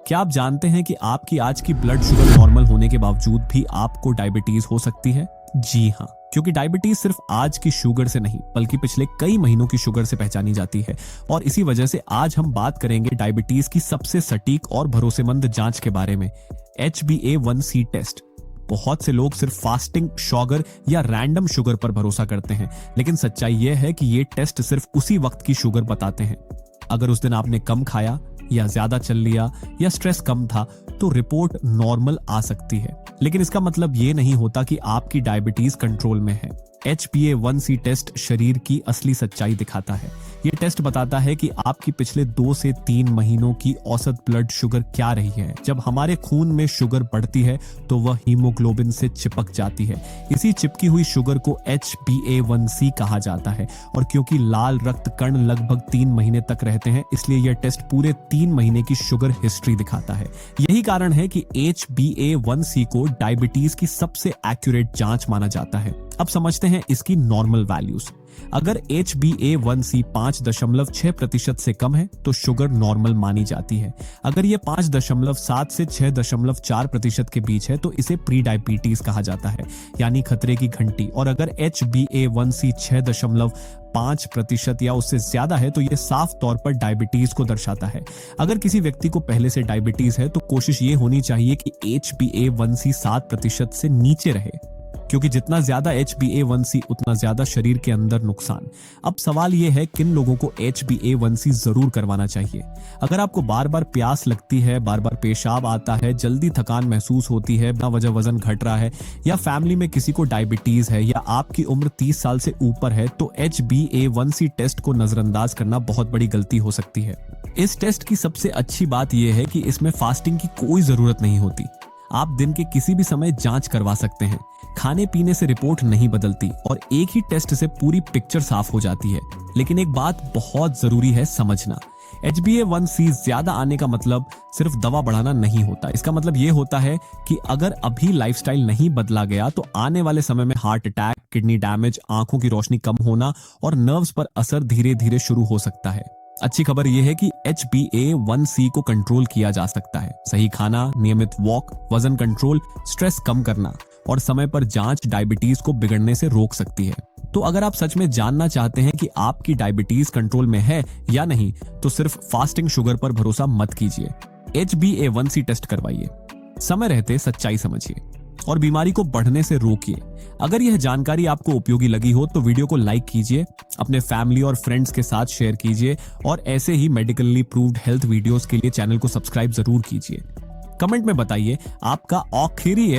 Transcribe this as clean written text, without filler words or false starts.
क्या आप जानते हैं कि आपकी आज की ब्लड शुगर नॉर्मल होने के बावजूद भी आपको डायबिटीज हो सकती है? जी हाँ, क्योंकि डायबिटीज सिर्फ आज की शुगर से नहीं बल्कि पिछले कई महीनों की शुगर से पहचानी जाती है। और इसी वजह से आज हम बात करेंगे डायबिटीज की सबसे सटीक और भरोसेमंद जांच के बारे में, HbA1c टेस्ट। बहुत से लोग सिर्फ फास्टिंग शुगर या रैंडम शुगर पर भरोसा करते हैं, लेकिन सच्चाई यह है कि ये टेस्ट सिर्फ उसी वक्त की शुगर बताते हैं। अगर उस दिन आपने कम खाया या ज्यादा चल लिया या स्ट्रेस कम था तो रिपोर्ट नॉर्मल आ सकती है, लेकिन इसका मतलब ये नहीं होता कि आपकी डायबिटीज कंट्रोल में है। HbA1c टेस्ट शरीर की असली सच्चाई दिखाता है। ये टेस्ट बताता है कि आपकी पिछले 2 से 3 महीनों की औसत ब्लड शुगर क्या रही है। जब हमारे खून में शुगर बढ़ती है तो वह हीमोग्लोबिन से चिपक जाती है। इसी चिपकी हुई शुगर को HbA1c कहा जाता है। और क्योंकि लाल रक्त कण लगभग 3 महीने तक रहते हैं, इसलिए यह टेस्ट पूरे 3 महीने की शुगर हिस्ट्री दिखाता है। यही कारण है कि HbA1c को डायबिटीज की सबसे एक्यूरेट जांच माना जाता है। अब समझते हैं इसकी नॉर्मल वैल्यूज। अगर HbA1c 5.6% से कम है तो शुगर नॉर्मल मानी जाती है। अगर यह 5.7 से 6.4% के बीच है तो इसे प्री डायबिटीज कहा जाता है, यानी खतरे की घंटी। और अगर HbA1c 6.5% या उससे ज्यादा है तो यह साफ तौर पर डायबिटीज को दर्शाता है। अगर किसी व्यक्ति को पहले से डायबिटीज है तो कोशिश ये होनी चाहिए कि HbA1c 7% से नीचे रहे, क्योंकि जितना ज्यादा HbA1c उतना ज्यादा शरीर के अंदर नुकसान। अब सवाल यह है किन लोगों को HbA1c जरूर करवाना चाहिए। अगर आपको बार बार प्यास लगती है, बार बार पेशाब आता है, जल्दी थकान महसूस होती है, बिना वजह वजन घट रहा है, या फैमिली में किसी को डायबिटीज है, या आपकी उम्र 30 साल से ऊपर है, तो HbA1c टेस्ट को नजरअंदाज करना बहुत बड़ी गलती हो सकती है। इस टेस्ट की सबसे अच्छी बात यह है कि इसमें फास्टिंग की कोई जरूरत नहीं होती। आप दिन के किसी भी समय जांच करवा सकते हैं। खाने पीने से रिपोर्ट नहीं बदलती और एक ही टेस्ट से पूरी पिक्चर साफ हो जाती है। लेकिन एक बात बहुत जरूरी है समझना, HbA1c ज्यादा आने का मतलब सिर्फ दवा बढ़ाना नहीं होता। इसका मतलब यह होता है कि अगर अभी लाइफस्टाइल नहीं बदला गया तो आने वाले समय में हार्ट अटैक, किडनी डैमेज, आंखों की रोशनी कम होना और नर्व्स पर असर धीरे धीरे शुरू हो सकता है। अच्छी खबर यह है कि HbA1c को कंट्रोल किया जा सकता है। सही खाना, नियमित वॉक, वजन कंट्रोल, स्ट्रेस कम करना और समय पर जांच डायबिटीज को बिगड़ने से रोक सकती है। तो अगर आप सच में जानना चाहते हैं कि आपकी डायबिटीज कंट्रोल में है या नहीं, तो सिर्फ फास्टिंग शुगर पर भरोसा मत कीजिए। HbA1c टेस्ट करवाइए, समय रहते सच्चाई समझिए और बीमारी को बढ़ने से रोकिए। अगर यह जानकारी आपको उपयोगी लगी हो तो वीडियो को लाइक कीजिए, अपने फैमिली और फ्रेंड्स के साथ शेयर कीजिए और ऐसे ही मेडिकली प्रूव्ड हेल्थ वीडियोस के लिए चैनल को सब्सक्राइब जरूर कीजिए। कमेंट में बताइए आपका आखिरी